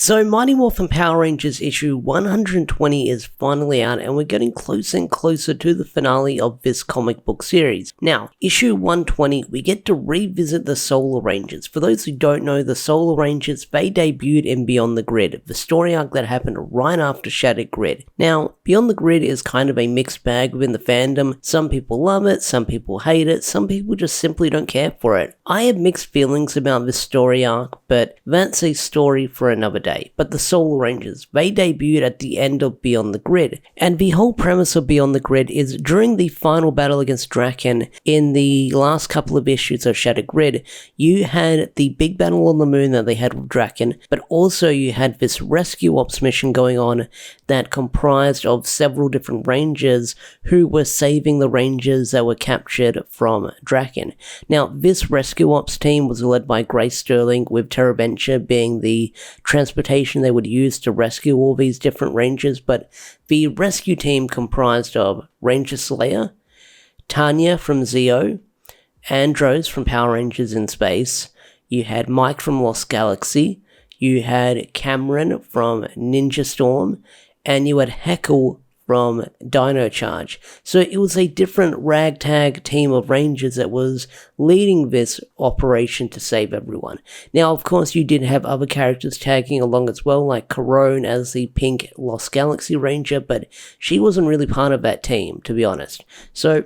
So Mighty Morphin Power Rangers issue 120 is finally out, and we're getting closer and closer to the finale of this comic book series. Now, issue 120, we get to revisit the Solar Rangers. For those who don't know, the Solar Rangers, they debuted in Beyond the Grid, the story arc that happened right after Shattered Grid. Now, Beyond the Grid is kind of a mixed bag within the fandom. Some people love it, some people hate it, some people just simply don't care for it. I have mixed feelings about this story arc, but that's a story for another day. But the Solar Rangers, they debuted at the end of Beyond the Grid, and the whole premise of Beyond the Grid is during the final battle against Draken in the last couple of issues of Shattered Grid, you had the big battle on the moon that they had with Draken, but also you had this rescue ops mission going on that comprised of several different Rangers who were saving the Rangers that were captured from Draken. Now, this rescue ops team was led by Grace Sterling, with Terraventure being the transportation they would use to rescue all these different Rangers, but the rescue team comprised of Ranger Slayer, Tanya from Zeo, Andros from Power Rangers in Space, you had Mike from Lost Galaxy, you had Cameron from Ninja Storm, and you had Heckle from Dino Charge. So it was a different ragtag team of Rangers that was leading this operation to save everyone. Now, of course, you did have other characters tagging along as well, like Corone as the pink Lost Galaxy Ranger, but she wasn't really part of that team, to be honest. So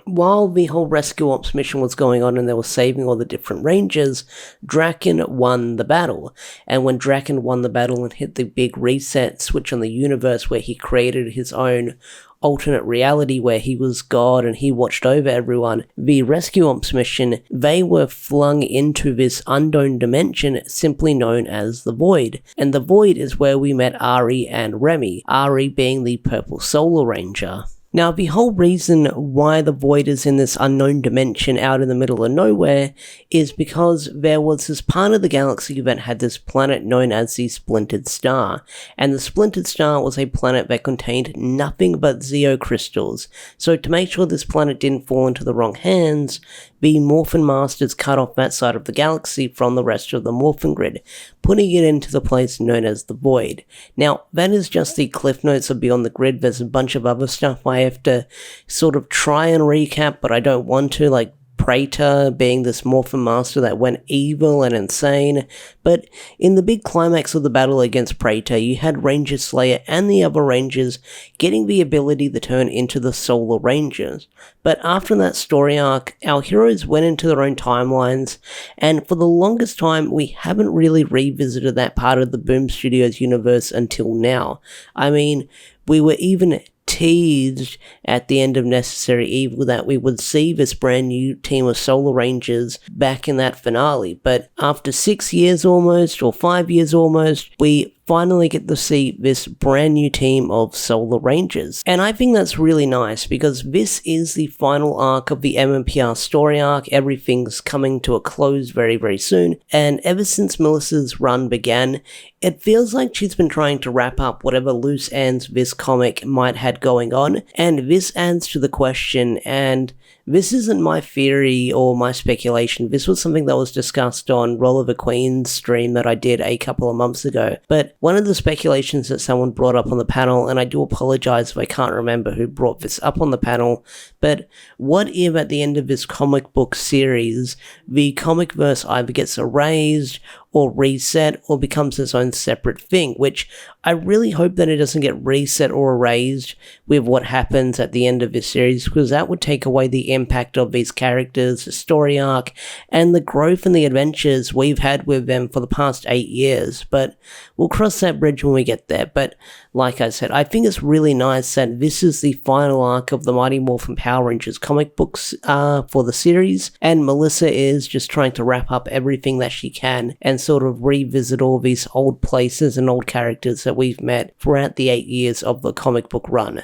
while the whole rescue ops mission was going on and they were saving all the different Rangers, Draken won the battle. And when Draken won the battle and hit the big reset switch on the universe where he created his own alternate reality where he was God and he watched over everyone, the rescue ops mission, they were flung into this unknown dimension simply known as the Void. And the Void is where we met Ari and Remy, Ari being the Purple Solar Ranger. Now, the whole reason why the Void is in this unknown dimension out in the middle of nowhere is because there was this part of the galaxy that had this planet known as the Splintered Star, and the Splintered Star was a planet that contained nothing but Zeo crystals. So to make sure this planet didn't fall into the wrong hands, the Morphin Masters cut off that side of the galaxy from the rest of the Morphin Grid, putting it into the place known as the Void. Now, that is just the cliff notes of Beyond the Grid. There's a bunch of other stuff I have to sort of try and recap, but I don't want to, like Praetor being this Morphin Master that went evil and insane. But in the big climax of the battle against Praetor, you had Ranger Slayer and the other Rangers getting the ability to turn into the Solar Rangers. But after that story arc, our heroes went into their own timelines, and for the longest time, we haven't really revisited that part of the Boom Studios universe until now. I mean, we were even teased at the end of Necessary Evil that we would see this brand new team of Solar Rangers back in that finale, but after 6 years almost, or 5 years almost, we finally get to see this brand new team of Solar Rangers. And I think that's really nice because this is the final arc of the MMPR story arc. Everything's coming to a close very, very soon. And ever since Melissa's run began, it feels like she's been trying to wrap up whatever loose ends this comic might have going on. And this adds to the question, and this isn't my theory or my speculation. This was something that was discussed on Roll of the Queen's stream that I did a couple of months ago. But one of the speculations that someone brought up on the panel, and I do apologize if I can't remember who brought this up on the panel, but what if at the end of this comic book series, the comic verse either gets erased or reset or becomes its own separate thing, which I really hope that it doesn't get reset or erased with what happens at the end of this series, because that would take away the impact of these characters, the story arc, and the growth and the adventures we've had with them for the past 8 years. But we'll cross that bridge when we get there. But like I said, I think it's really nice that this is the final arc of the Mighty Morphin Power Rangers comic books for the series, and Melissa is just trying to wrap up everything that she can and sort of revisit all these old places and old characters that we've met throughout the 8 years of the comic book run.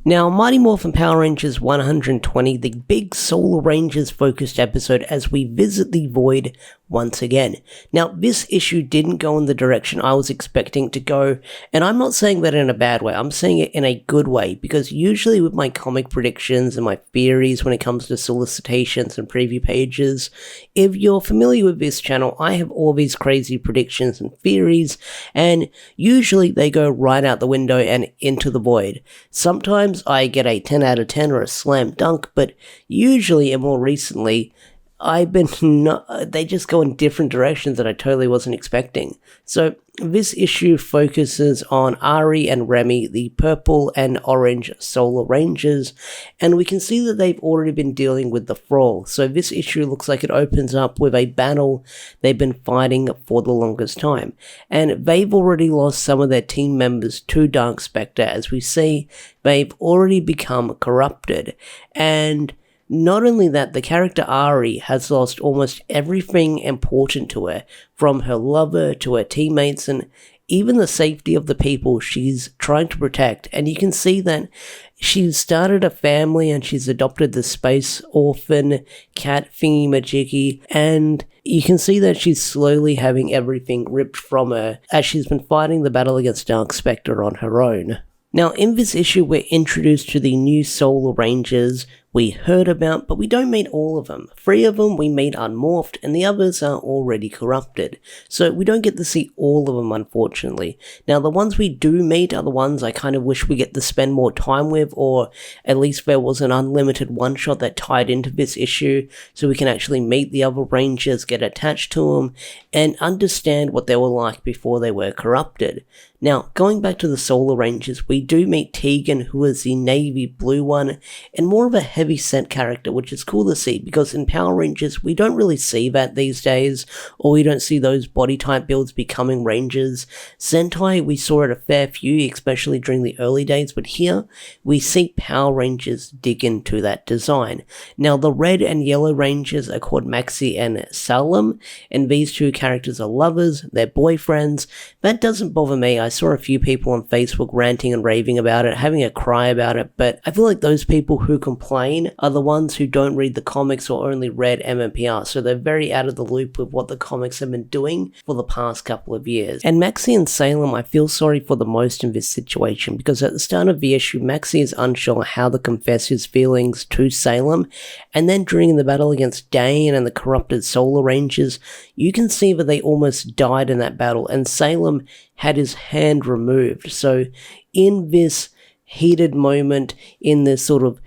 Now, Mighty Morphin Power Rangers 120, the big Solar Rangers focused episode as we visit the Void once again. Now, this issue didn't go in the direction I was expecting to go, and I'm not saying that in a bad way, I'm saying it in a good way, because usually with my comic predictions and my theories when it comes to solicitations and preview pages, if you're familiar with this channel, I have all these crazy predictions and theories, and usually they go right out the window and into the void. Sometimes I get a 10 out of 10 or a slam dunk, but usually and more recently, they just go in different directions that I totally wasn't expecting. So this issue focuses on Ari and Remy, the purple and orange Solar Rangers, and we can see that they've already been dealing with the Thrall. So this issue looks like it opens up with a battle they've been fighting for the longest time, and they've already lost some of their team members to Dark Spectre. As we see, they've already become corrupted, and not only that, the character Ari has lost almost everything important to her, from her lover to her teammates and even the safety of the people she's trying to protect. And you can see that she's started a family and she's adopted the space orphan cat thingy-majiggy, and you can see that she's slowly having everything ripped from her as she's been fighting the battle against Dark Spectre on her own. Now, in this issue, we're introduced to the new Solar Rangers we heard about, but we don't meet all of them. 3 of them we meet unmorphed, and the others are already corrupted. So we don't get to see all of them, unfortunately. Now, the ones we do meet are the ones I kind of wish we get to spend more time with, or at least there was an unlimited one-shot that tied into this issue, so we can actually meet the other Rangers, get attached to them, and understand what they were like before they were corrupted. Now, going back to the Solar Rangers, we do meet Tegan, who is the navy blue one, and more of a heavy-set character, which is cool to see, because in Power Rangers, we don't really see that these days, or we don't see those body type builds becoming Rangers. Sentai, we saw it a fair few, especially during the early days, but here, we see Power Rangers dig into that design. Now, the red and yellow Rangers are called Maxi and Salem, and these 2 characters are lovers, they're boyfriends. That doesn't bother me. I saw a few people on Facebook ranting and raving about it, having a cry about it, but I feel like those people who complain are the ones who don't read the comics or only read MMPR, so they're very out of the loop with what the comics have been doing for the past couple of years. And Maxi and Salem, I feel sorry for the most in this situation, because at the start of the issue, Maxi is unsure how to confess his feelings to Salem, and then during the battle against Dane and the corrupted Solar Rangers, you can see that they almost died in that battle, and Salem had his hand removed. So in this heated moment, in this sort of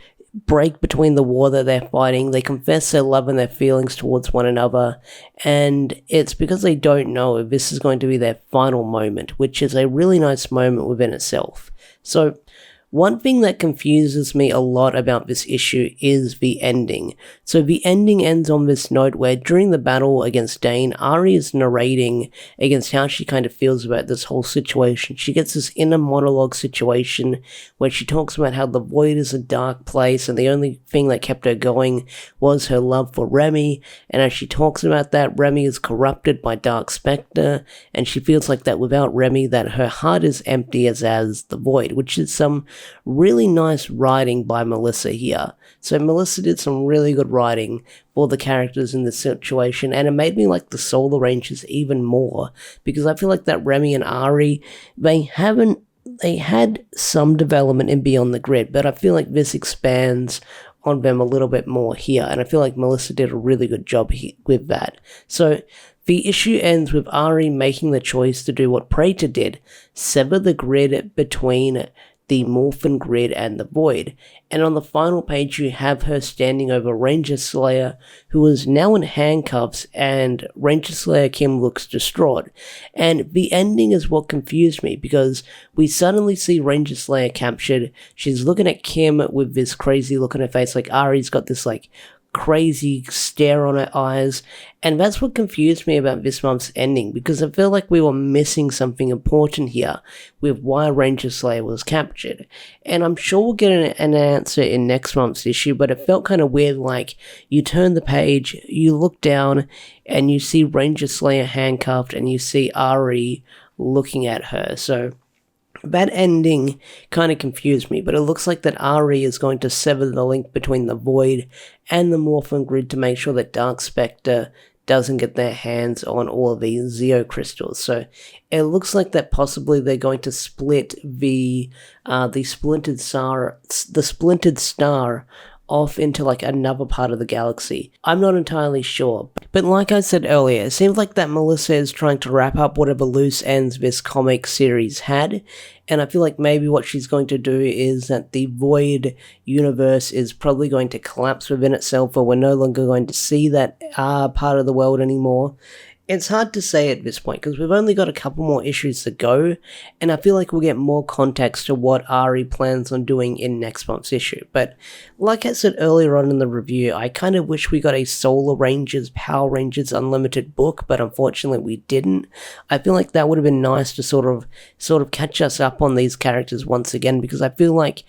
break between the war that they're fighting, they confess their love and their feelings towards one another, and it's because they don't know if this is going to be their final moment, which is a really nice moment within itself. So one thing that confuses me a lot about this issue is the ending. So the ending ends on this note where during the battle against Dane, Ari is narrating against how she kind of feels about this whole situation. She gets this inner monologue situation where she talks about how the void is a dark place and the only thing that kept her going was her love for Remy, and as she talks about that, Remy is corrupted by Dark Spectre, and she feels like that without Remy, that her heart is empty as the void, which is some really nice writing by Melissa here. So Melissa did some really good writing for the characters in this situation, and it made me like the Solar Rangers even more, because I feel like that Remy and Ari, they had some development in Beyond the Grid, but I feel like this expands on them a little bit more here, and I feel like Melissa did a really good job with that. So the issue ends with Ari making the choice to do what Praetor did, sever the grid between the Morphin Grid and the Void, and on the final page you have her standing over Ranger Slayer, who is now in handcuffs, and Ranger Slayer Kim looks distraught. And the ending is what confused me, because we suddenly see Ranger Slayer captured, she's looking at Kim with this crazy look on her face, like Ari's got this like crazy stare on her eyes, and that's what confused me about this month's ending, because I feel like we were missing something important here with why Ranger Slayer was captured, and I'm sure we'll get an answer in next month's issue, but it felt kind of weird, like you turn the page, you look down, and you see Ranger Slayer handcuffed, and you see Ari looking at her. So That ending kind of confused me, but it looks like that Ari is going to sever the link between the Void and the Morphin Grid to make sure that Dark Spectre doesn't get their hands on all of these Zeo crystals. So it looks like that possibly they're going to split the splintered star off into like another part of the galaxy. I'm not entirely sure, but like I said earlier, it seems like that Melissa is trying to wrap up whatever loose ends this comic series had, and I feel like maybe what she's going to do is that the Void universe is probably going to collapse within itself, or we're no longer going to see that part of the world anymore. It's hard to say at this point because we've only got a couple more issues to go, and I feel like we'll get more context to what Ari plans on doing in next month's issue. But like I said earlier on in the review, I kind of wish we got a Solar Rangers, Power Rangers Unlimited book, but unfortunately we didn't. I feel like that would have been nice to sort of catch us up on these characters once again, because I feel like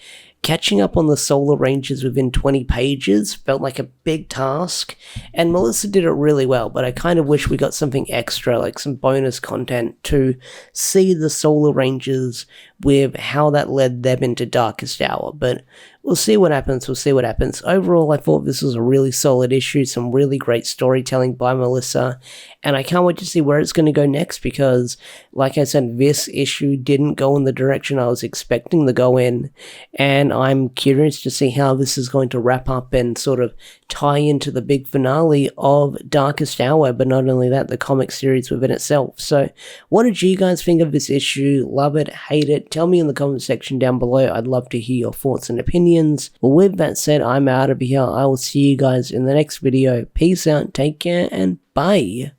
catching up on the Solar Rangers within 20 pages felt like a big task, and Melissa did it really well, but I kind of wish we got something extra, like some bonus content to see the Solar Rangers with how that led them into Darkest Hour, but we'll see what happens, Overall, I thought this was a really solid issue, some really great storytelling by Melissa, and I can't wait to see where it's going to go next, because, like I said, this issue didn't go in the direction I was expecting to go in, and I'm curious to see how this is going to wrap up and sort of tie into the big finale of Darkest Hour, but not only that, the comic series within itself. So, what did you guys think of this issue? Love it? Hate it? Tell me in the comment section down below. I'd love to hear your thoughts and opinions. Well, with that said, I'm out of here. I will see you guys in the next video. Peace out, take care, and bye.